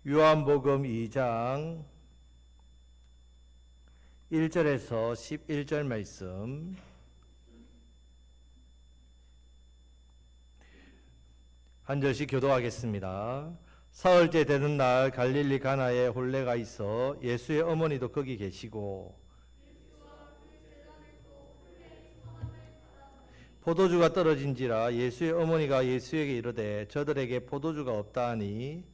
요한복음 2장 1절에서 11절 말씀 한 절씩 교도하겠습니다. 사흘째 되는 날 갈릴리 가나에 혼례가 있어 예수의 어머니도 거기 계시고 포도주가 떨어진지라 예수의 어머니가 예수에게 이르되 저들에게 포도주가 없다 하니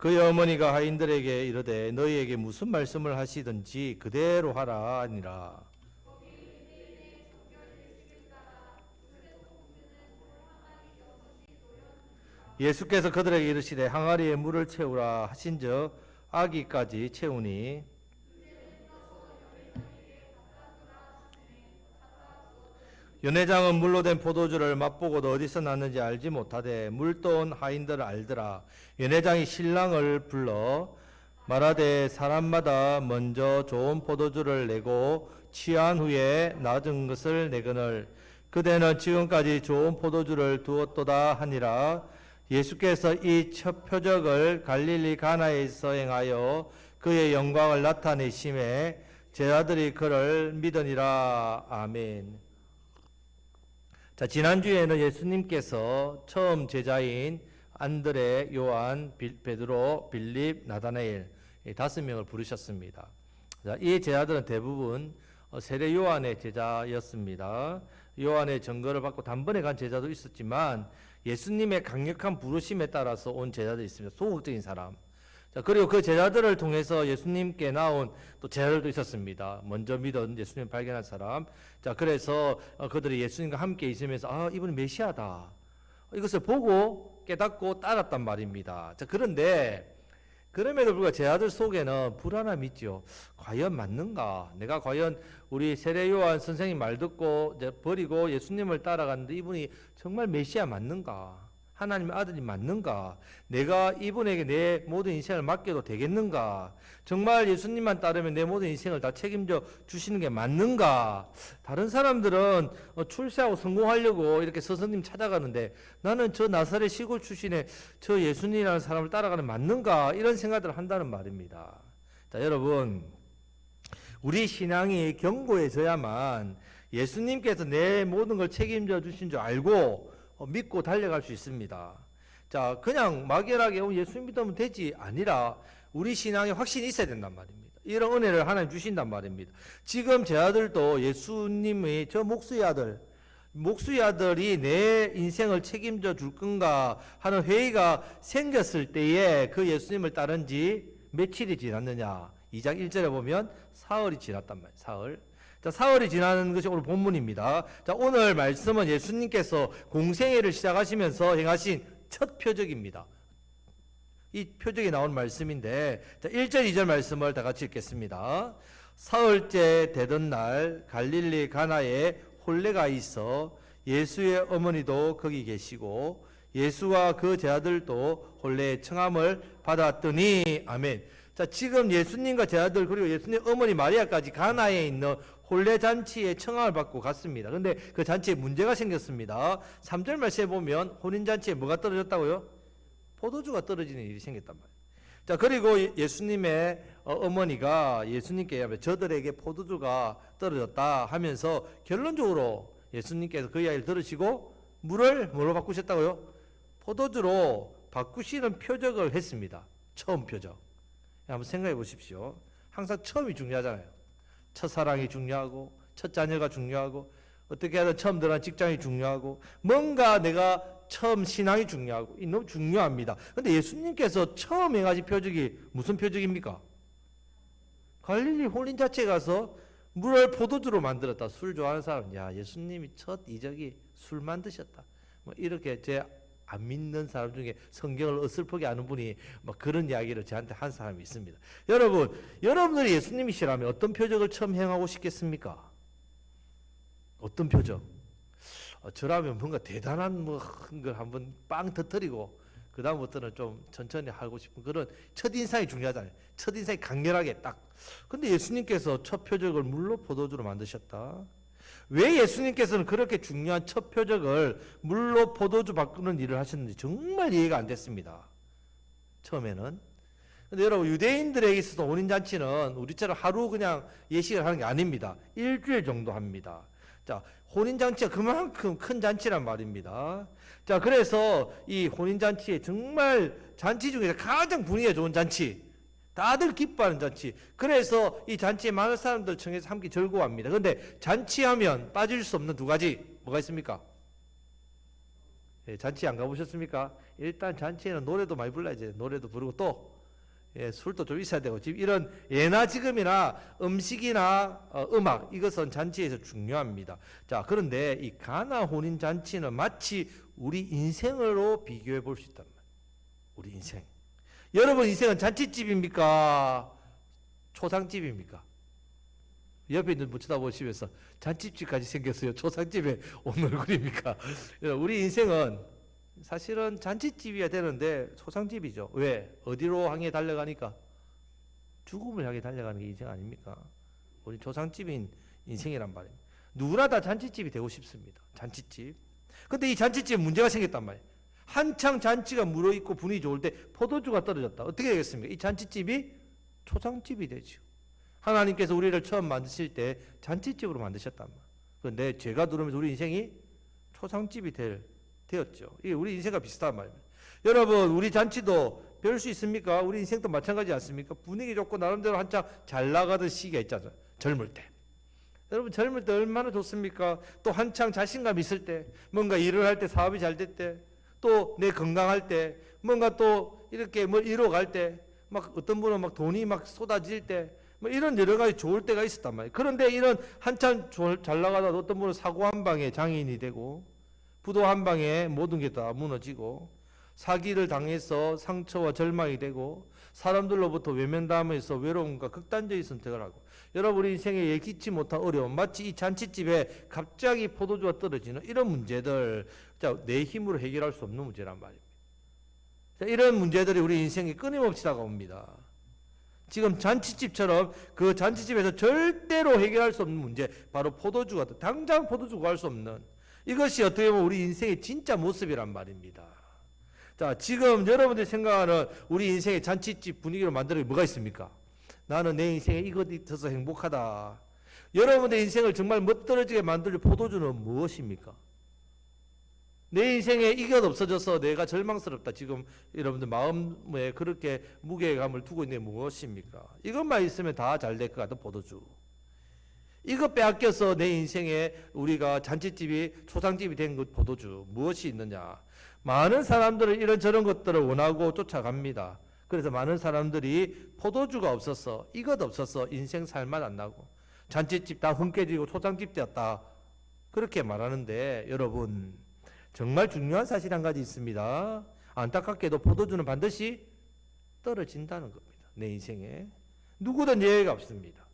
그의 어머니가 하인들에게 이르되 너희에게 무슨 말씀을 하시든지 그대로 하라 하니라. 예수께서 그들에게 이르시되 항아리에 물을 채우라 하신즉 아기까지 채우니 연회장은 물로 된 포도주를 맛보고도 어디서 났는지 알지 못하되 물 떠온 하인들을 알더라. 연회장이 신랑을 불러 말하되 사람마다 먼저 좋은 포도주를 내고 취한 후에 낮은 것을 내거늘 그대는 지금까지 좋은 포도주를 두었도다 하니라. 예수께서 이 첫 표적을 갈릴리 가나에서 행하여 그의 영광을 나타내심에 제자들이 그를 믿으니라. 아멘. 자, 지난주에는 예수님께서 처음 제자인 안드레, 요한, 베드로, 빌립, 나다나엘 5명을 부르셨습니다. 자, 이 제자들은 대부분 세례 요한의 제자였습니다. 요한의 증거를 받고 단번에 간 제자도 있었지만 예수님의 강력한 부르심에 따라서 온 제자들이 있습니다. 소극적인 사람. 자, 그리고 그 제자들을 통해서 예수님께 나온 또 제자들도 있었습니다. 먼저 믿은 예수님 발견한 사람. 자, 그래서 그들이 예수님과 함께 있으면서 이분은 메시아다. 이것을 보고 깨닫고 따랐단 말입니다. 자, 그런데 그럼에도 불구하고 제자들 속에는 불안함이 있죠. 과연 맞는가? 내가 과연 우리 세례 요한 선생님 말 듣고 이제 버리고 예수님을 따라갔는데 이분이 정말 메시아 맞는가? 하나님의 아들이 맞는가? 내가 이분에게 내 모든 인생을 맡겨도 되겠는가? 정말 예수님만 따르면 내 모든 인생을 다 책임져 주시는 게 맞는가? 다른 사람들은 출세하고 성공하려고 이렇게 스승님 찾아가는데 나는 저 나사렛 시골 출신의 저 예수님이라는 사람을 따라가는 맞는가? 이런 생각들을 한다는 말입니다. 자, 여러분, 우리 신앙이 견고해져야만 예수님께서 내 모든 걸 책임져 주신 줄 알고 믿고 달려갈 수 있습니다. 자, 그냥 막연하게 예수님 믿으면 되지 아니라 우리 신앙에 확신이 있어야 된단 말입니다. 이런 은혜를 하나님 주신단 말입니다. 지금 제 아들도 예수님의 저 목수의 아들이 내 인생을 책임져 줄 건가 하는 회의가 생겼을 때에 그 예수님을 따른 지 며칠이 지났느냐. 2장 1절에 보면 사흘이 지났단 말이에요. 사흘. 자, 사흘이 지나는 것이 오늘 본문입니다. 자, 오늘 말씀은 예수님께서 공생애를 시작하시면서 행하신 첫 표적입니다. 이 표적이 나온 말씀인데, 자, 1절, 2절 말씀을 다 같이 읽겠습니다. 사흘째 되던 날 갈릴리 가나에 혼례가 있어 예수의 어머니도 거기 계시고 예수와 그 제자들도 혼례의 청함을 받았더니 아멘. 자, 지금 예수님과 제자들 그리고 예수님 어머니 마리아까지 가나에 있는 혼례 잔치에 청함을 받고 갔습니다. 그런데 그 잔치에 문제가 생겼습니다. 3절 말씀에 보면 혼인 잔치에 뭐가 떨어졌다고요? 포도주가 떨어지는 일이 생겼단 말이에요. 자, 그리고 예수님의 어머니가 예수님께 저들에게 포도주가 떨어졌다 하면서 결론적으로 예수님께서 그 이야기를 들으시고 물을 뭘로 바꾸셨다고요? 포도주로 바꾸시는 표적을 했습니다. 처음 표적. 한번 생각해 보십시오. 항상 처음이 중요하잖아요. 첫사랑이 중요하고 첫 자녀가 중요하고 어떻게 하든 처음 들어간 직장이 중요하고 뭔가 내가 처음 신앙이 중요하고 너무 중요합니다. 그런데 예수님께서 처음 행하신 표적이 무슨 표적입니까? 갈릴리 혼인 자체에 가서 물을 포도주로 만들었다. 술 좋아하는 사람, 야, 예수님이 첫 이적이 술 만드셨다. 뭐 이렇게 제 안 믿는 사람 중에 성경을 어설프게 아는 분이 막 그런 이야기를 저한테 한 사람이 있습니다. 여러분들이 예수님이시라면 어떤 표적을 처음 행하고 싶겠습니까? 어떤 표적? 저라면 뭔가 대단한 걸 한번 빵 터뜨리고 그 다음부터는 좀 천천히 하고 싶은 그런 첫인상이 중요하잖아요. 첫인상이 강렬하게 딱. 근데 예수님께서 첫 표적을 물로 포도주로 만드셨다. 왜 예수님께서는 그렇게 중요한 첫 표적을 물로 포도주 바꾸는 일을 하셨는지 정말 이해가 안 됐습니다. 처음에는. 근데 여러분, 유대인들에게 있어서 혼인잔치는 우리처럼 하루 그냥 예식을 하는 게 아닙니다. 일주일 정도 합니다. 자, 혼인잔치가 그만큼 큰 잔치란 말입니다. 자, 그래서 이 혼인잔치에 정말 잔치 중에서 가장 분위기가 좋은 잔치, 다들 기뻐하는 잔치. 그래서 이 잔치에 많은 사람들 청해서 함께 즐거워합니다. 그런데 잔치하면 빠질 수 없는 두 가지, 뭐가 있습니까? 예, 잔치 안 가보셨습니까? 일단 잔치에는 노래도 많이 불러야지. 노래도 부르고 또 술도 좀 있어야 되고, 지금 이런 예나 지금이나 음식이나 음악, 이것은 잔치에서 중요합니다. 자, 그런데 이 가나 혼인 잔치는 마치 우리 인생으로 비교해 볼 수 있단 말이에요. 우리 인생. 여러분 인생은 잔치집입니까? 초상집입니까? 옆에 있는 분 쳐다보시면서 잔치집까지 생겼어요. 초상집에 온 얼굴입니까? 우리 인생은 사실은 잔치집이어야 되는데 초상집이죠. 왜? 어디로 향해 달려가니까? 죽음을 향해 달려가는 게 인생 아닙니까? 우리 초상집인 인생이란 말입니다. 누구나 다 잔치집이 되고 싶습니다. 잔치집. 근데 이 잔치집에 문제가 생겼단 말이에요. 한창 잔치가 무르익고 분위기 좋을 때 포도주가 떨어졌다. 어떻게 되겠습니까? 이 잔치집이 초상집이 되죠. 하나님께서 우리를 처음 만드실 때 잔치집으로 만드셨단 말이에요. 그런데 죄가 들어오면서 우리 인생이 초상집이 되었죠. 이게 우리 인생과 비슷한 말입니다. 여러분, 우리 잔치도 별 수 있습니까? 우리 인생도 마찬가지 않습니까? 분위기 좋고 나름대로 한창 잘 나가던 시기가 있잖아요. 젊을 때. 여러분, 젊을 때 얼마나 좋습니까? 또 한창 자신감 있을 때, 뭔가 일을 할 때, 사업이 잘 될 때, 또 내 건강할 때, 뭔가 또 이렇게 뭘 이뤄갈 때, 막 어떤 분은 막 돈이 막 쏟아질 때, 뭐 이런 여러 가지 좋을 때가 있었단 말이에요. 그런데 이런 한참 잘 나가다 어떤 분은 사고 한 방에 장애인이 되고, 부도 한 방에 모든 게 다 무너지고, 사기를 당해서 상처와 절망이 되고, 사람들로부터 외면당하면서 외로움과 극단적인 선택을 하고, 여러분 우리 인생에 예기치 못한 어려움, 마치 이 잔치집에 갑자기 포도주가 떨어지는 이런 문제들, 자, 내 힘으로 해결할 수 없는 문제란 말입니다. 자, 이런 문제들이 우리 인생에 끊임없이 다가옵니다. 지금 잔치집처럼 그 잔치집에서 절대로 해결할 수 없는 문제, 바로 포도주가, 당장 포도주 구할 수 없는, 이것이 어떻게 보면 우리 인생의 진짜 모습이란 말입니다. 자, 지금 여러분들이 생각하는 우리 인생의 잔치집 분위기로 만드는 게 뭐가 있습니까? 나는 내 인생에 이것이 있어서 행복하다. 여러분의 인생을 정말 멋들어지게 만들 포도주는 무엇입니까? 내 인생에 이것 없어져서 내가 절망스럽다. 지금 여러분들 마음에 그렇게 무게감을 두고 있는 게 무엇입니까? 이것만 있으면 다 잘 될 것 같은 포도주. 이거 빼앗겨서 내 인생에 우리가 잔치집이 초상집이 된 것 포도주 무엇이 있느냐? 많은 사람들은 이런저런 것들을 원하고 쫓아갑니다. 그래서 많은 사람들이 포도주가 없어서, 이것 없어서 인생 살맛 안 나고 잔치집 다 흥깨지고 초상집 되었다, 그렇게 말하는데, 여러분 정말 중요한 사실 한 가지 있습니다. 안타깝게도 포도주는 반드시 떨어진다는 겁니다. 내 인생에 누구든 예외가 없습니다.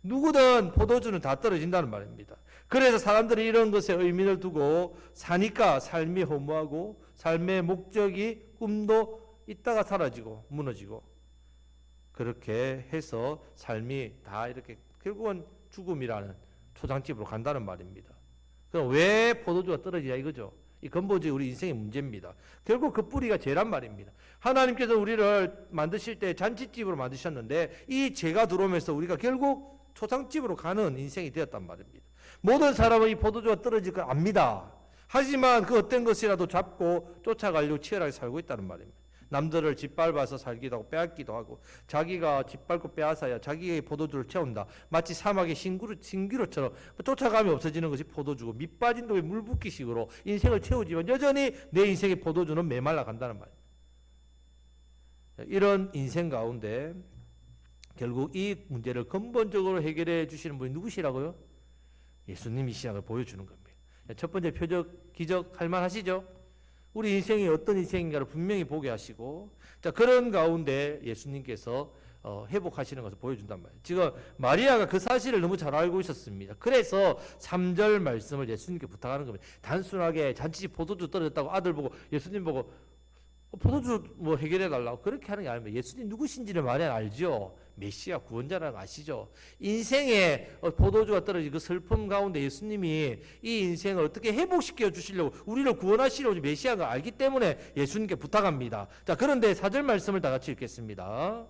누구든 포도주는 다 떨어진다는 말입니다. 그래서 사람들이 이런 것에 의미를 두고 사니까 삶이 허무하고 삶의 목적이, 꿈도 있다가 사라지고 무너지고, 그렇게 해서 삶이 다 이렇게 결국은 죽음이라는 초상집으로 간다는 말입니다. 그럼 왜 포도주가 떨어지냐 이거죠. 이 근본적인 우리 인생의 문제입니다. 결국 그 뿌리가 죄란 말입니다. 하나님께서 우리를 만드실 때 잔치집으로 만드셨는데 이 죄가 들어오면서 우리가 결국 초상집으로 가는 인생이 되었단 말입니다. 모든 사람은 이 포도주가 떨어질 걸 압니다. 하지만 그 어떤 것이라도 잡고 쫓아가려고 치열하게 살고 있다는 말입니다. 남들을 짓밟아서 살기도 하고 빼앗기도 하고, 자기가 짓밟고 빼앗아야 자기의 포도주를 채운다. 마치 사막의 신기루처럼 쫓아감이 없어지는 것이 포도주고, 밑 빠진 돌에 물 붓기식으로 인생을 채우지만 여전히 내 인생의 포도주는 메말라 간다는 말입니다. 이런 인생 가운데 결국 이 문제를 근본적으로 해결해 주시는 분이 누구시라고요? 예수님이시라는 걸 보여주는 겁니다. 첫 번째 표적, 기적 할 만하시죠? 우리 인생이 어떤 인생인가를 분명히 보게 하시고, 자, 그런 가운데 예수님께서 회복하시는 것을 보여준단 말이에요. 지금 마리아가 그 사실을 너무 잘 알고 있었습니다. 그래서 3절 말씀을 예수님께 부탁하는 겁니다. 단순하게 잔치집 포도주 떨어졌다고 아들 보고, 예수님 보고 포도주 뭐 해결해 달라고 그렇게 하는 게 아닙니다. 예수님 누구신지를 마리아는 알죠. 메시아 구원자라는 거 아시죠? 인생에 포도주가 떨어진 그 슬픔 가운데 예수님이 이 인생을 어떻게 회복시켜 주시려고 우리를 구원하시려고 메시아가 알기 때문에 예수님께 부탁합니다. 자, 그런데 4절 말씀을 다 같이 읽겠습니다.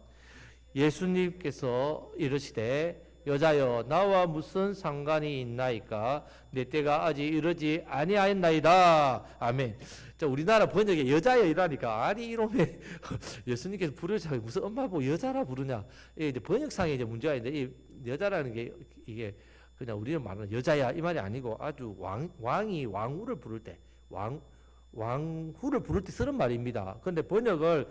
예수님께서 이르시되 여자여 나와 무슨 상관이 있나이까 내 때가 아직 이르지 아니하였나이다. 아멘. 자, 우리나라 번역에 여자여 이라니까 아니 이놈의 예수님께서 부르자 무슨 엄마 보고 여자라 부르냐. 이게 이제 번역상에 이제 문제가 있는데 이 여자라는 게 이게 그냥 우리는 말하는 여자야 이 말이 아니고 아주 왕이 왕후를 부를 때 왕후를 부를 때 쓰는 말입니다. 그런데 번역을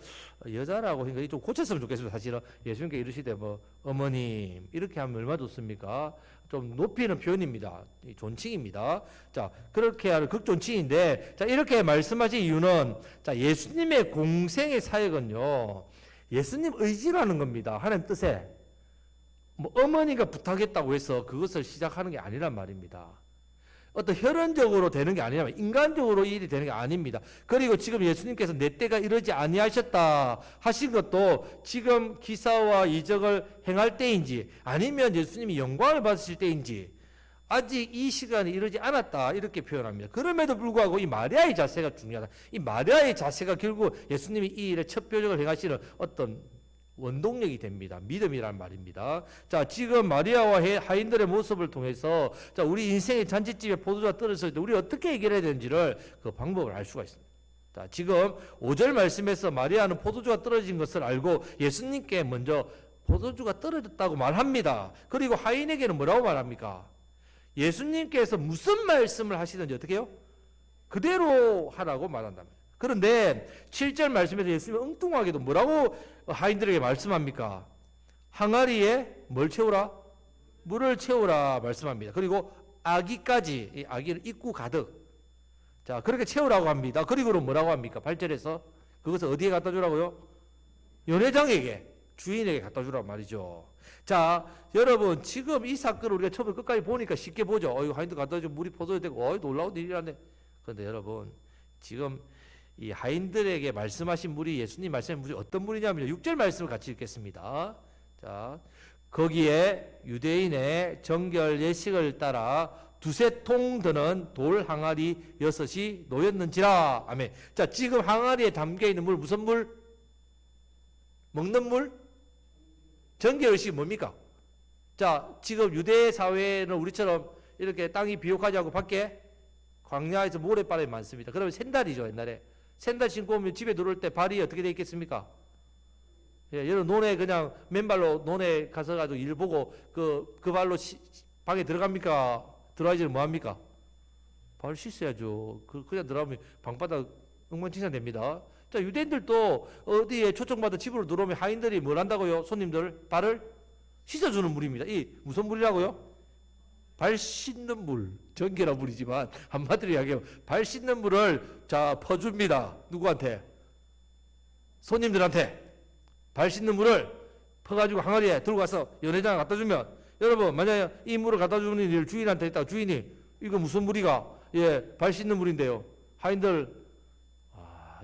여자라고 하니까 좀 고쳤으면 좋겠습니다. 사실은 예수님께 이르시되 뭐 어머님 이렇게 하면 얼마나 좋습니까? 좀 높이는 표현입니다. 존칭입니다. 자, 그렇게 하는 극존칭인데, 자, 이렇게 말씀하신 이유는, 자, 예수님의 공생의 사역은요, 예수님 의지라는 겁니다. 하나님 뜻에. 뭐 어머니가 부탁했다고 해서 그것을 시작하는 게 아니란 말입니다. 어떤 혈연적으로 되는 게 아니라 인간적으로 일이 되는 게 아닙니다. 그리고 지금 예수님께서 내 때가 이르지 아니하셨다 하신 것도 지금 기사와 이적을 행할 때인지 아니면 예수님이 영광을 받으실 때인지 아직 이 시간이 이르지 않았다 이렇게 표현합니다. 그럼에도 불구하고 이 마리아의 자세가 중요하다. 이 마리아의 자세가 결국 예수님이 이 일의 첫 표적을 행하시는 어떤 원동력이 됩니다. 믿음이란 말입니다. 자, 지금 마리아와 하인들의 모습을 통해서 자, 우리 인생의 잔치집에 포도주가 떨어졌을 때 우리 어떻게 해결해야 되는지를 그 방법을 알 수가 있습니다. 자, 지금 5절 말씀에서 마리아는 포도주가 떨어진 것을 알고 예수님께 먼저 포도주가 떨어졌다고 말합니다. 그리고 하인에게는 뭐라고 말합니까? 예수님께서 무슨 말씀을 하시든지 어떻게 해요? 그대로 하라고 말한다. 그런데 7절 말씀에서 예수님이 엉뚱하게도 뭐라고 하인들에게 말씀합니까? 항아리에 뭘 채우라? 물을 채우라 말씀합니다. 그리고 아기까지, 이 아기를 입구 가득. 자, 그렇게 채우라고 합니다. 그리고 뭐라고 합니까? 8절에서 그것을 어디에 갖다 주라고요? 연회장에게, 주인에게 갖다 주라고 말이죠. 자, 여러분 지금 이 사건을 우리가 처음에 끝까지 보니까 쉽게 보죠. 이거 하인들 갖다 주면 물이 포도가 되고 놀라운 일이라네. 그런데 여러분 지금 이 하인들에게 말씀하신 물이 예수님 말씀하신 물이 어떤 물이냐면 6절 말씀을 같이 읽겠습니다. 자, 거기에 유대인의 정결 예식을 따라 두세 통 드는 돌 항아리 6이 놓였는지라. 아멘. 자, 지금 항아리에 담겨 있는 물 무슨 물? 먹는 물? 정결 예식이 뭡니까? 자, 지금 유대 사회는 우리처럼 이렇게 땅이 비옥하지 않고 밖에 광야에서 모래바람이 많습니다. 그러면 샌달이죠, 옛날에. 샌들 신고 오면 집에 들어올 때 발이 어떻게 되어 있겠습니까? 예, 여러분 논에 그냥 맨발로 논에 가서 가지고 일 보고 그 발로 방에 들어갑니까? 들어가지는 뭐 합니까? 발 씻어야죠. 그냥 들어가면 방바닥 엉망진창 됩니다. 자, 유대인들도 어디에 초청받아 집으로 들어오면 하인들이 뭘 한다고요? 손님들 발을 씻어주는 물입니다. 이 무슨 물이라고요? 발 씻는 물, 정결한 물이지만 한마디로 이야기하면 발 씻는 물을 자 퍼줍니다. 누구한테? 손님들한테 발 씻는 물을 퍼가지고 항아리에 들고 가서 연회장에 갖다 주면 여러분 만약에 이 물을 갖다 주는 일 주인한테 했다가 주인이 이거 무슨 물이가? 예, 발 씻는 물인데요. 하인들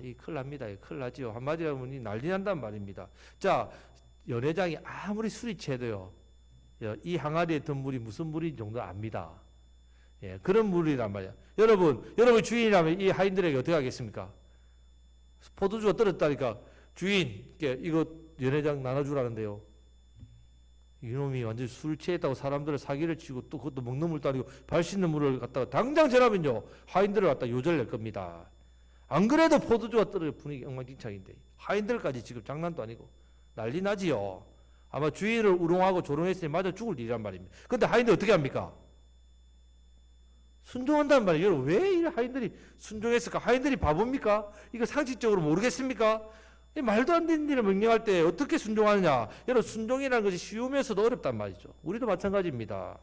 이 큰일 납니다. 큰일 나지요. 한마디로 하면 난리 난단 말입니다. 자, 연회장이 아무리 술이 채도요. 이 항아리에 든 물이 무슨 물인 정도 압니다. 예, 그런 물이란 말이야. 여러분 주인이라면 이 하인들에게 어떻게 하겠습니까? 포도주가 떨어졌다니까 주인, 이거 연회장 나눠주라는데요. 이놈이 완전 술 취했다고 사람들을 사기를 치고 또 그것도 먹는 물도 아니고 발 씻는 물을 갖다가 당장 저라면요 하인들을 갖다 요절낼 겁니다. 안 그래도 포도주가 떨어져 분위기 엉망진창인데 하인들까지 지금 장난도 아니고 난리 나지요. 아마 주인을 우롱하고 조롱했으니 맞아 죽을 일이란 말입니다. 근데 하인들 어떻게 합니까? 순종한다는 말이에요. 여러분 왜 이 하인들이 순종했을까? 하인들이 바보입니까? 이거 상식적으로 모르겠습니까? 말도 안 되는 일을 명령할 때 어떻게 순종하느냐? 여러분 순종이라는 것이 쉬우면서도 어렵단 말이죠. 우리도 마찬가지입니다.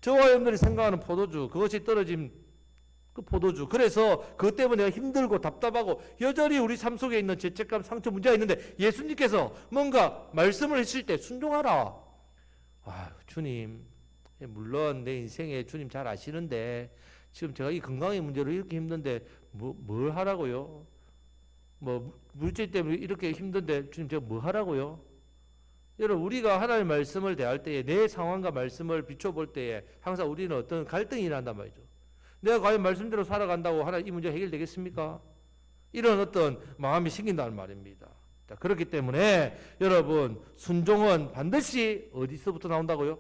저와 여러분들이 생각하는 포도주, 그것이 떨어진 그 포도주. 그래서 그것 때문에 내가 힘들고 답답하고 여전히 우리 삶 속에 있는 죄책감, 상처, 문제가 있는데 예수님께서 뭔가 말씀을 했을 때 순종하라. 주님, 물론 내 인생에 주님 잘 아시는데 지금 제가 이 건강의 문제로 이렇게 힘든데 뭘 하라고요? 뭐 물질 때문에 이렇게 힘든데 주님 제가 뭐 하라고요? 여러분 우리가 하나님의 말씀을 대할 때에 내 상황과 말씀을 비춰볼 때에 항상 우리는 어떤 갈등이 일어난단 말이죠. 내가 과연 말씀대로 살아간다고 하나님 이 문제가 해결되겠습니까? 이런 어떤 마음이 생긴다는 말입니다. 자, 그렇기 때문에 여러분 순종은 반드시 어디서부터 나온다고요?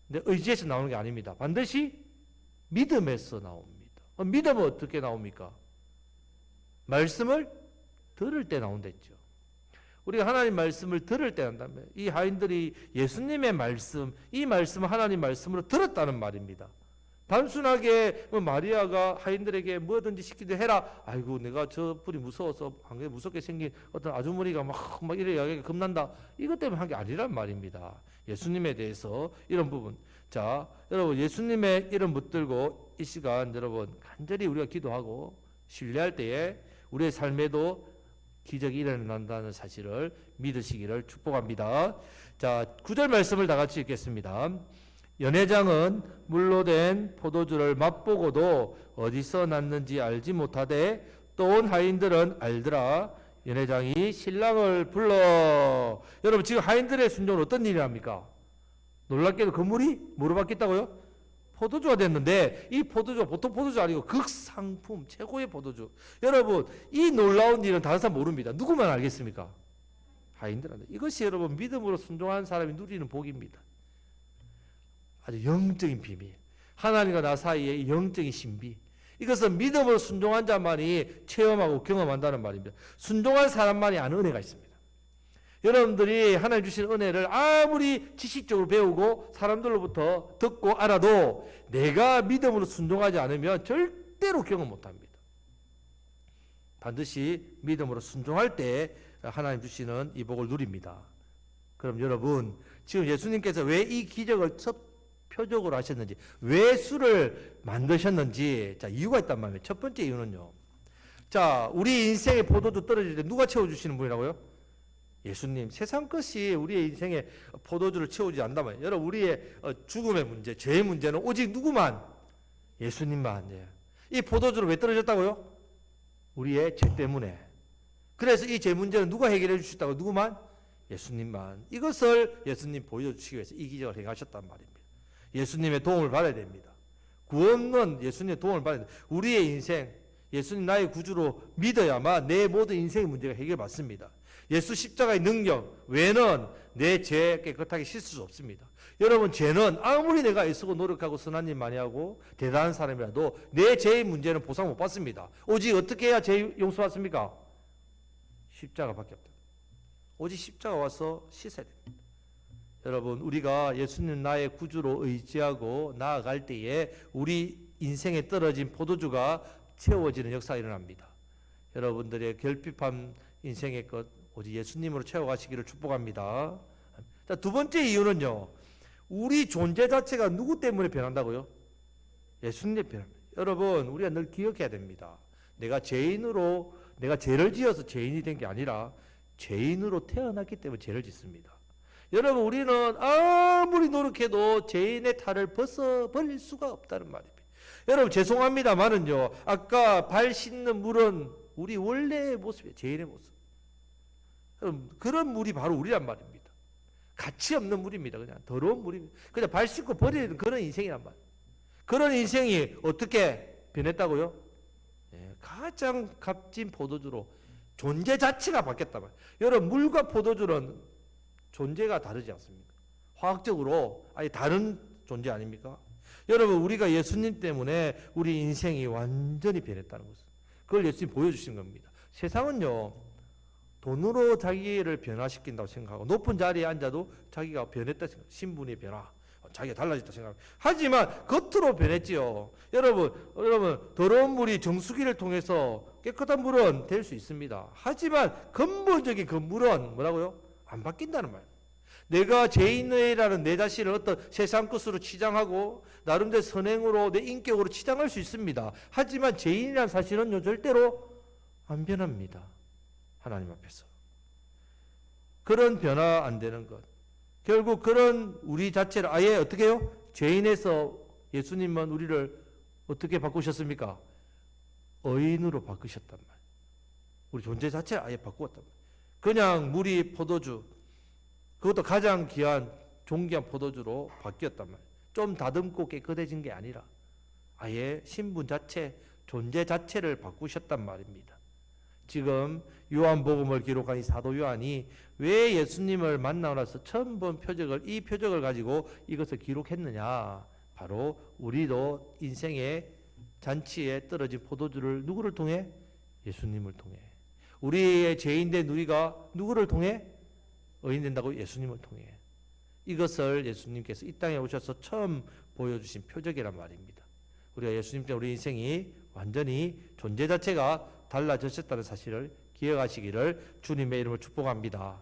근데 의지에서 나오는 게 아닙니다. 반드시 믿음에서 나옵니다. 믿음은 어떻게 나옵니까? 말씀을 들을 때 나온댔죠. 우리가 하나님 말씀을 들을 때 한다면 이 하인들이 예수님의 말씀, 이 말씀을 하나님 말씀으로 들었다는 말입니다. 단순하게 마리아가 하인들에게 뭐든지 시키듯 해라. 아이고 내가 저 불이 무서워서 굉장히 무섭게 생긴 어떤 아주머니가 막 이래 이야기가 겁난다. 이것 때문에 한 게 아니란 말입니다. 예수님에 대해서 이런 부분. 자, 여러분 예수님의 이름 붙들고 이 시간 여러분 간절히 우리가 기도하고 신뢰할 때에 우리의 삶에도 기적이 일어난다는 사실을 믿으시기를 축복합니다. 자, 9절 말씀을 다 같이 읽겠습니다. 연회장은 물로 된 포도주를 맛보고도 어디서 났는지 알지 못하되 또 온 하인들은 알더라. 연회장이 신랑을 불러. 여러분 지금 하인들의 순종은 어떤 일이 합니까? 놀랍게도 건물이 뭐로 바뀌었다고요? 포도주가 됐는데 이 포도주가 보통 포도주 아니고 극상품 최고의 포도주. 여러분 이 놀라운 일은 다른 사람 모릅니다. 누구만 알겠습니까? 하인들한테. 이것이 여러분 믿음으로 순종하는 사람이 누리는 복입니다. 아주 영적인 비밀. 하나님과 나 사이의 영적인 신비. 이것은 믿음으로 순종한 자만이 체험하고 경험한다는 말입니다. 순종한 사람만이 아는 은혜가 있습니다. 여러분들이 하나님 주신 은혜를 아무리 지식적으로 배우고 사람들로부터 듣고 알아도 내가 믿음으로 순종하지 않으면 절대로 경험 못합니다. 반드시 믿음으로 순종할 때 하나님 주시는 이 복을 누립니다. 그럼 여러분 지금 예수님께서 왜 이 기적을 첫 표적으로 하셨는지, 왜 술을 만드셨는지, 자 이유가 있단 말이에요. 첫 번째 이유는요. 자 우리 인생의 포도주 떨어질 때 누가 채워주시는 분이라고요? 예수님. 세상 것이 우리의 인생에 포도주를 채우지 않는다면 여러분 우리의 죽음의 문제, 죄의 문제는 오직 누구만? 예수님만. 이 포도주를 왜 떨어졌다고요? 우리의 죄 때문에. 그래서 이 죄 문제는 누가 해결해 주셨다고? 누구만? 예수님만. 이것을 예수님 보여주시기 위해서 이 기적을 행하셨단 말입니다. 예수님의 도움을 받아야 됩니다. 구원은 예수님의 도움을 받아야 됩니다. 우리의 인생, 예수님 나의 구주로 믿어야만 내 모든 인생의 문제가 해결받습니다. 예수 십자가의 능력 외에는 내 죄 깨끗하게 씻을 수 없습니다. 여러분 죄는 아무리 내가 애쓰고 노력하고 선한 일 많이 하고 대단한 사람이라도 내 죄의 문제는 보상 못 받습니다. 오직 어떻게 해야 죄 용서받습니까? 십자가밖에 없다. 오직 십자가 와서 씻어야 됩니다. 여러분 우리가 예수님 나의 구주로 의지하고 나아갈 때에 우리 인생에 떨어진 포도주가 채워지는 역사가 일어납니다. 여러분들의 결핍한 인생의 것 오직 예수님으로 채워가시기를 축복합니다. 자, 두 번째 이유는요. 우리 존재 자체가 누구 때문에 변한다고요? 예수님 때문에 변합니다. 여러분 우리가 늘 기억해야 됩니다. 내가 죄인으로 내가 죄를 지어서 죄인이 된 게 아니라 죄인으로 태어났기 때문에 죄를 짓습니다. 여러분 우리는 아무리 노력해도 죄인의 탈을 벗어버릴 수가 없다는 말입니다. 여러분 죄송합니다만은요. 아까 발 씻는 물은 우리 원래의 모습이에요. 죄인의 모습. 그런 물이 바로 우리란 말입니다. 가치 없는 물입니다. 그냥 더러운 물입니다. 그냥 발 씻고 버리는 그런 인생이란 말이에요. 그런 인생이 어떻게 변했다고요? 가장 값진 포도주로 존재 자체가 바뀌었단 말이에요. 여러분 물과 포도주는 존재가 다르지 않습니까? 화학적으로 아예 다른 존재 아닙니까? 여러분 우리가 예수님 때문에 우리 인생이 완전히 변했다는 것을 그걸 예수님 보여주신 겁니다. 세상은요 돈으로 자기를 변화시킨다고 생각하고 높은 자리에 앉아도 자기가 변했다 생각, 신분의 변화, 자기가 달라졌다 생각. 하지만 겉으로 변했지요. 여러분 더러운 물이 정수기를 통해서 깨끗한 물은 될 수 있습니다. 하지만 근본적인 그 물은 뭐라고요? 안 바뀐다는 말이에요. 내가 죄인이라는 내 자신을 어떤 세상 것으로 치장하고 나름대로 선행으로 내 인격으로 치장할 수 있습니다. 하지만 죄인이라는 사실은요 절대로 안 변합니다. 하나님 앞에서. 그런 변화 안 되는 것. 결국 그런 우리 자체를 아예 어떻게 해요? 죄인에서 예수님은 우리를 어떻게 바꾸셨습니까? 의인으로 바꾸셨단 말이에요. 우리 존재 자체를 아예 바꾸었단 말이에요. 그냥 물이 포도주 그것도 가장 귀한 존귀한 포도주로 바뀌었단 말이에요. 좀 다듬고 깨끗해진 게 아니라 아예 신분 자체, 존재 자체를 바꾸셨단 말입니다. 지금 요한복음을 기록한 이 사도 요한이 왜 예수님을 만나고 나서 처음 본 이 표적을 가지고 이것을 기록했느냐? 바로 우리도 인생의 잔치에 떨어진 포도주를 누구를 통해? 예수님을 통해. 우리의 죄인된 우리가 누구를 통해? 의인된다고? 예수님을 통해. 이것을 예수님께서 이 땅에 오셔서 처음 보여주신 표적이란 말입니다. 우리가 예수님 때문에 우리 인생이 완전히 존재 자체가 달라졌다는 사실을 기억하시기를 주님의 이름으로 축복합니다.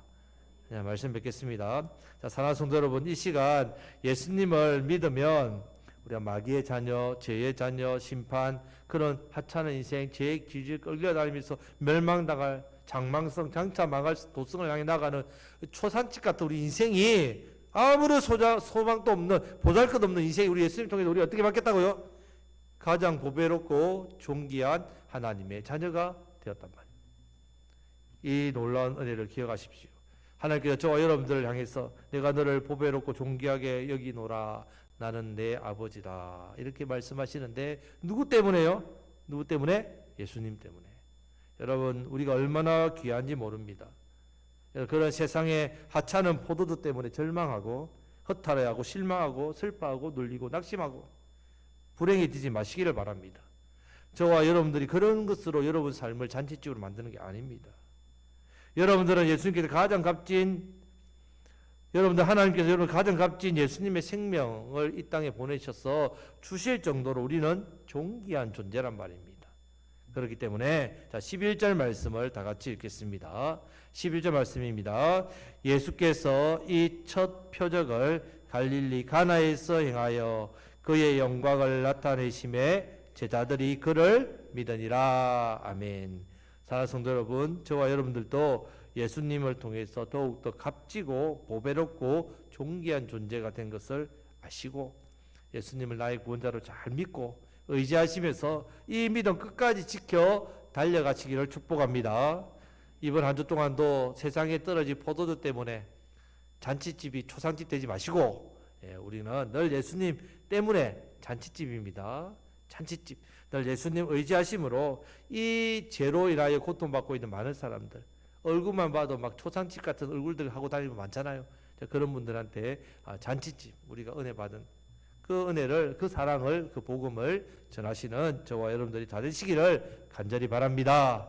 네, 말씀 뵙겠습니다. 자, 사랑하는 성도 여러분, 이 시간 예수님을 믿으면 우리가 마귀의 자녀, 죄의 자녀, 심판, 그런 하찮은 인생, 죄의 길을 끌려다니면서 멸망당할 장망성, 장차 망할 도성을 향해 나가는 초산집 같은 우리 인생이 아무런 소망도 없는, 보잘것없는 인생이 우리 예수님 통해서 우리 어떻게 바뀌었다고요? 가장 보배롭고 존귀한 하나님의 자녀가 되었단 말이에요. 이 놀라운 은혜를 기억하십시오. 하나님께서 저와 여러분들을 향해서 내가 너를 보배롭고 존귀하게 여기노라, 나는 내 아버지다, 이렇게 말씀하시는데 누구 때문에요? 누구 때문에? 예수님 때문에. 여러분, 우리가 얼마나 귀한지 모릅니다. 그런 세상의 하찮은 포도주 때문에 절망하고 허탈해하고 실망하고 슬퍼하고 눌리고 낙심하고 불행해지지 마시기를 바랍니다. 저와 여러분들이 그런 것으로 여러분 삶을 잔치집으로 만드는 게 아닙니다. 여러분들은 예수님께서 가장 값진, 여러분들 하나님께서 여러분 가장 값진 예수님의 생명을 이 땅에 보내셔서 주실 정도로 우리는 존귀한 존재란 말입니다. 그렇기 때문에 자, 11절 말씀을 다 같이 읽겠습니다. 11절 말씀입니다. 예수께서 이 첫 표적을 갈릴리 가나에서 행하여 그의 영광을 나타내심에 제자들이 그를 믿으니라. 아멘. 사랑하는 성도 여러분, 저와 여러분들도 예수님을 통해서 더욱더 값지고 보배롭고 존귀한 존재가 된 것을 아시고 예수님을 나의 구원자로 잘 믿고 의지하시면서 이 믿음 끝까지 지켜 달려가시기를 축복합니다. 이번 한 주 동안도 세상에 떨어진 포도주 때문에 잔치집이 초상집 되지 마시고, 우리는 늘 예수님 때문에 잔치집입니다. 잔치집. 늘 예수님 의지하심으로 이 죄로 인하여 고통받고 있는 많은 사람들, 얼굴만 봐도 막 초상집 같은 얼굴들 하고 다니는 분 많잖아요. 그런 분들한테 잔치집, 우리가 은혜 받은 그 은혜를, 그 사랑을, 그 복음을 전하시는 저와 여러분들이 다 되시기를 간절히 바랍니다.